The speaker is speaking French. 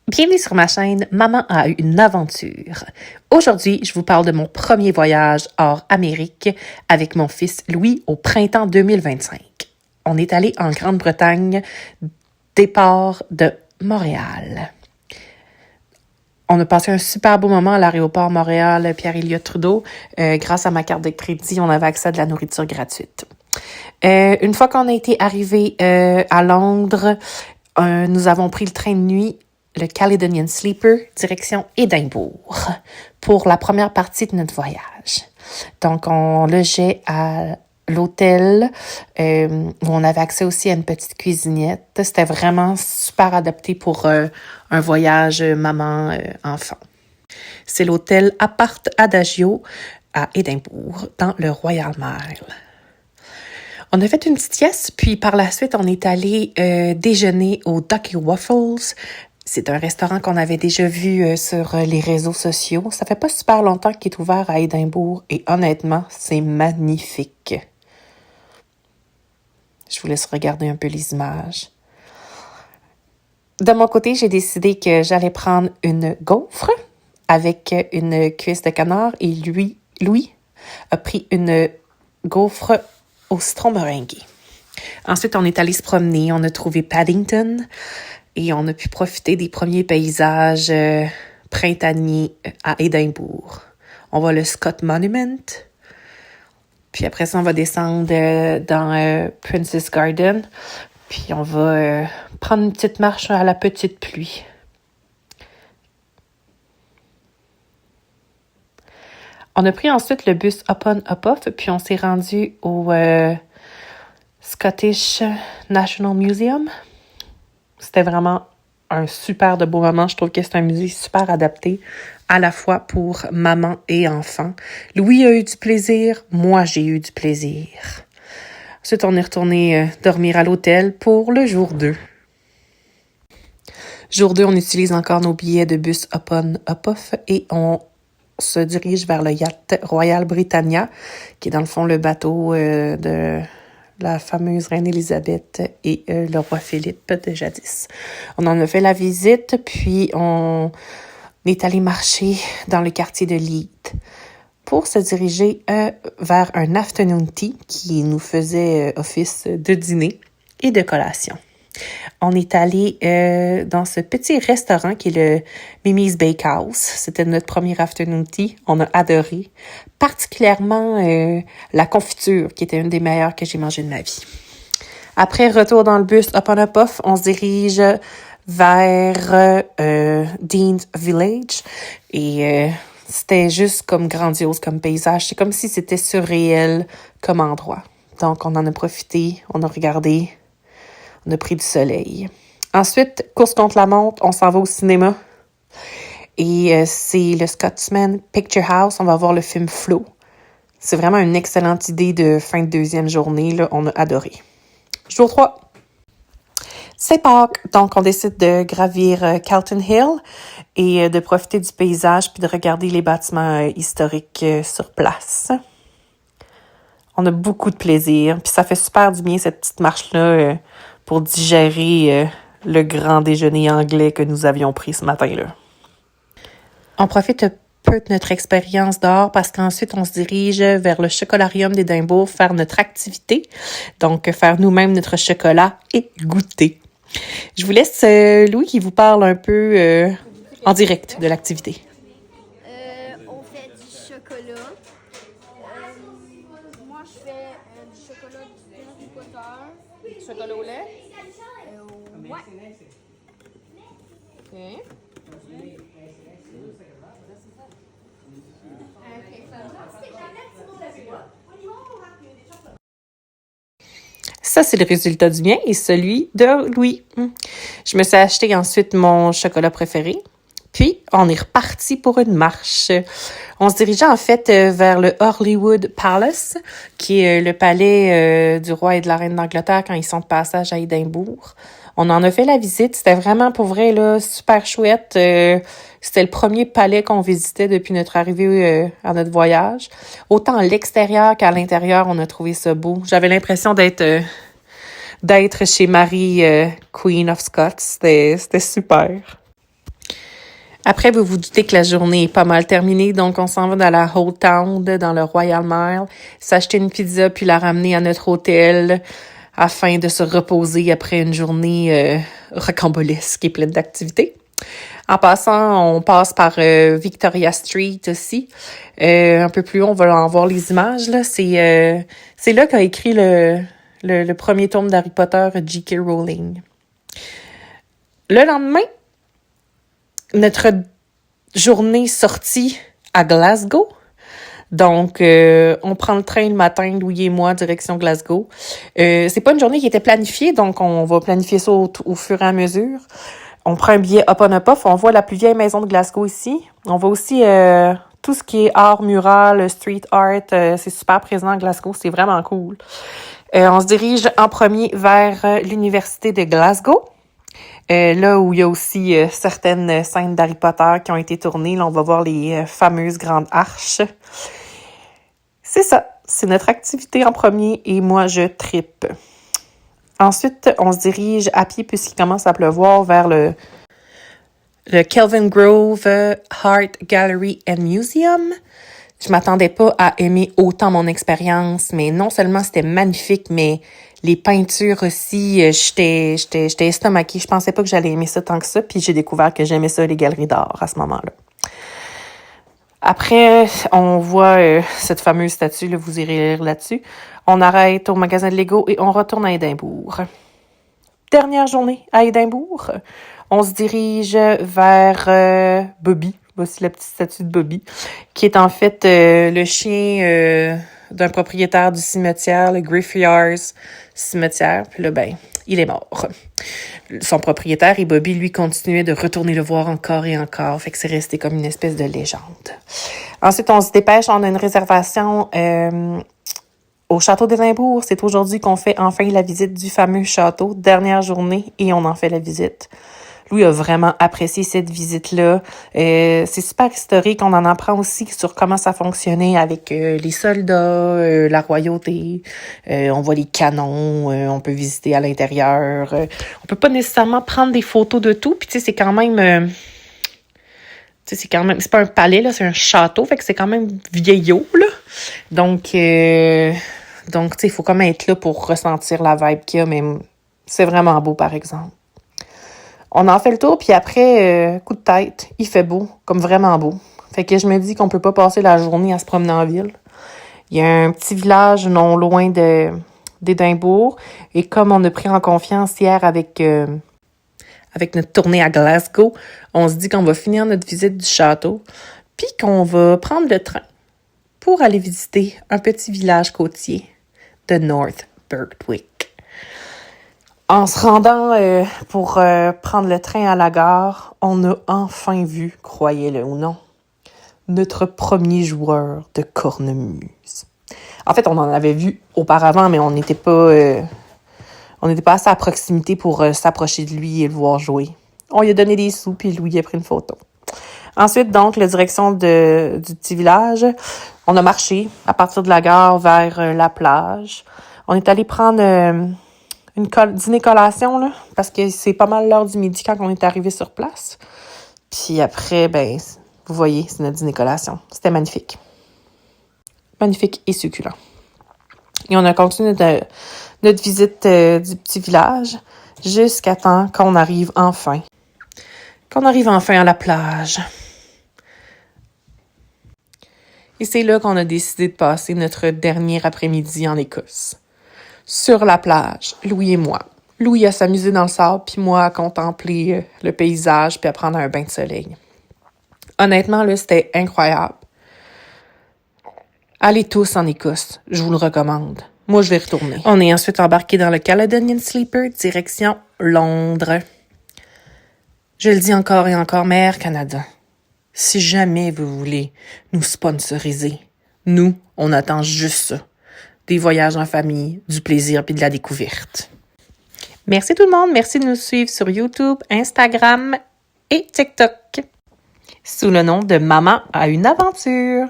Bienvenue sur ma chaîne Maman a eu une aventure. Aujourd'hui, je vous parle de mon premier voyage hors Amérique avec mon fils Louis au printemps 2025. On est allé en Grande-Bretagne, départ de Montréal. On a passé un super beau moment à l'aéroport Montréal Pierre-Éliott Trudeau. Grâce à ma carte de crédit, on avait accès à de la nourriture gratuite. Une fois qu'on a été arrivé à Londres, nous avons pris le train de nuit, le Caledonian Sleeper, direction Édimbourg, pour la première partie de notre voyage. Donc, on logeait à l'hôtel, où on avait accès aussi à une petite cuisinette. C'était vraiment super adapté pour un voyage maman-enfant. C'est l'hôtel Apart Adagio à Édimbourg, dans le Royal Mile. On a fait une petite sieste, puis par la suite, on est allé déjeuner au Ducky Waffles. C'est un restaurant qu'on avait déjà vu sur les réseaux sociaux. Ça fait pas super longtemps qu'il est ouvert à Édimbourg et honnêtement, c'est magnifique. Je vous laisse regarder un peu les images. De mon côté, j'ai décidé que j'allais prendre une gaufre avec une cuisse de canard et Louis a pris une gaufre au citron meringué. Ensuite, on est allé se promener. On a trouvé Paddington et on a pu profiter des premiers paysages printaniers à Édimbourg. On voit le Scott Monument. Puis après ça, on va descendre dans Princess Garden. Puis on va prendre une petite marche à la petite pluie. On a pris ensuite le bus Up-On Up-Off, puis on s'est rendu au Scottish National Museum. C'était vraiment un super de beau moment. Je trouve que c'est un musée super adapté à la fois pour maman et enfant. Louis a eu du plaisir, moi j'ai eu du plaisir. Ensuite, on est retourné dormir à l'hôtel pour le jour 2. Jour 2, on utilise encore nos billets de bus Up-On Up-Off et on se dirige vers le yacht Royal Britannia, qui est dans le fond le bateau de la fameuse reine Élisabeth et le roi Philippe de jadis. On en a fait la visite, puis on est allé marcher dans le quartier de Leith pour se diriger vers un afternoon tea qui nous faisait office de dîner et de collation. On est allé dans ce petit restaurant qui est le Mimi's Bakehouse. C'était notre premier afternoon tea. On a adoré. Particulièrement la confiture, qui était une des meilleures que j'ai mangées de ma vie. Après, retour dans le bus Up-On Up-Off, on se dirige vers Dean's Village. Et c'était juste comme grandiose comme paysage. C'est comme si c'était surréel comme endroit. Donc, on en a profité, on a regardé. On a pris du soleil. Ensuite, course contre la montre, on s'en va au cinéma. Et c'est le Scotsman Picture House. On va voir le film Flow. C'est vraiment une excellente idée de fin de deuxième journée. Là, on a adoré. Jour 3. C'est Pâques. Donc, on décide de gravir Calton Hill et de profiter du paysage puis de regarder les bâtiments historiques sur place. On a beaucoup de plaisir. Puis ça fait super du bien, cette petite marche-là, pour digérer le grand déjeuner anglais que nous avions pris ce matin-là. On profite un peu de notre expérience dehors parce qu'ensuite, on se dirige vers le chocolarium d'Édimbourg faire notre activité. Donc, faire nous-mêmes notre chocolat et goûter. Je vous laisse Louis qui vous parle un peu en direct de l'activité. On fait du chocolat. Moi, je fais du chocolat du Potter. Chocolat au lait? Ouais. OK. Ça, c'est le résultat du mien et celui de Louis. Je me suis acheté ensuite mon chocolat préféré. Puis, on est reparti pour une marche. On se dirigeait en fait vers le Holyrood Palace, qui est le palais du roi et de la reine d'Angleterre quand ils sont de passage à Édimbourg. On en a fait la visite. C'était vraiment, pour vrai, là, super chouette. C'était le premier palais qu'on visitait depuis notre arrivée à notre voyage. Autant à l'extérieur qu'à l'intérieur, on a trouvé ça beau. J'avais l'impression d'être chez Marie, Queen of Scots. C'était super. Après, vous vous doutez que la journée est pas mal terminée, donc on s'en va dans la Old Town, dans le Royal Mile, s'acheter une pizza puis la ramener à notre hôtel afin de se reposer après une journée rocambolesque et pleine d'activités. En passant, on passe par Victoria Street aussi. Un peu plus haut, on va en voir les images. Là. C'est là qu'a écrit le premier tome d'Harry Potter, J.K. Rowling. Le lendemain, notre journée sortie à Glasgow. Donc, on prend le train le matin, Louis et moi, direction Glasgow. C'est pas une journée qui était planifiée, donc on va planifier ça au fur et à mesure. On prend un billet Up on Up Off. On voit la plus vieille maison de Glasgow ici. On voit aussi tout ce qui est art mural, street art. C'est super présent à Glasgow. C'est vraiment cool. On se dirige en premier vers l'université de Glasgow. Là où il y a aussi certaines scènes d'Harry Potter qui ont été tournées. Là, on va voir les fameuses grandes arches. C'est ça. C'est notre activité en premier et moi, je trippe. Ensuite, on se dirige à pied puisqu'il commence à pleuvoir vers le Kelvin Grove Art Gallery and Museum. Je m'attendais pas à aimer autant mon expérience, mais non seulement c'était magnifique, mais les peintures aussi, j'étais estomaquée. Je pensais pas que j'allais aimer ça tant que ça, puis j'ai découvert que j'aimais ça, les galeries d'art, à ce moment-là. Après, on voit cette fameuse statue, là, vous irez lire là-dessus. On arrête au magasin de Lego et on retourne à Édimbourg. Dernière journée à Édimbourg. On se dirige vers Bobby. Voici la petite statue de Bobby, qui est en fait le chien d'un propriétaire du cimetière, le Graveyards cimetière. Puis là, ben, il est mort. Son propriétaire et Bobby, lui, continuaient de retourner le voir encore et encore. Fait que c'est resté comme une espèce de légende. Ensuite, on se dépêche. On a une réservation au château d'Édimbourg. C'est aujourd'hui qu'on fait enfin la visite du fameux château. Dernière journée et on en fait la visite. Louis a vraiment apprécié cette visite-là. C'est super historique. On en apprend aussi sur comment ça fonctionnait avec les soldats, la royauté. On voit les canons. On peut visiter à l'intérieur. On peut pas nécessairement prendre des photos de tout. Puis tu sais, c'est quand même... c'est pas un palais, là, c'est un château. Fait que c'est quand même vieillot, là. Donc, tu sais, il faut quand même être là pour ressentir la vibe qu'il y a. Mais c'est vraiment beau, par exemple. On en fait le tour, puis après, coup de tête, il fait beau, comme vraiment beau. Fait que je me dis qu'on peut pas passer la journée à se promener en ville. Il y a un petit village non loin d'Édimbourg, et comme on a pris en confiance hier avec notre tournée à Glasgow, on se dit qu'on va finir notre visite du château, puis qu'on va prendre le train pour aller visiter un petit village côtier de North Birtwick. En se rendant pour prendre le train à la gare, on a enfin vu, croyez-le ou non, notre premier joueur de cornemuse. En fait, on en avait vu auparavant, mais on n'était pas assez à proximité pour s'approcher de lui et le voir jouer. On lui a donné des sous, puis lui a pris une photo. Ensuite, donc, la direction du petit village, on a marché à partir de la gare vers la plage. On est allé prendre... dîner-collation, là, parce que c'est pas mal l'heure du midi quand on est arrivé sur place. Puis après, ben, vous voyez, c'est notre dîner-collation. C'était magnifique. Magnifique et succulent. Et on a continué notre visite du petit village jusqu'à temps qu'on arrive enfin. Qu'on arrive enfin à la plage. Et c'est là qu'on a décidé de passer notre dernier après-midi en Écosse. Sur la plage, Louis et moi. Louis à s'amuser dans le sable, puis moi à contempler le paysage, puis à prendre un bain de soleil. Honnêtement, là, c'était incroyable. Allez tous en Écosse, je vous le recommande. Moi, je vais retourner. On est ensuite embarqué dans le Caledonian Sleeper, direction Londres. Je le dis encore et encore, mais Air Canada, si jamais vous voulez nous sponsoriser, nous, on attend juste ça. Des voyages en famille, du plaisir puis de la découverte. Merci tout le monde. Merci de nous suivre sur YouTube, Instagram et TikTok sous le nom de Maman a une aventure.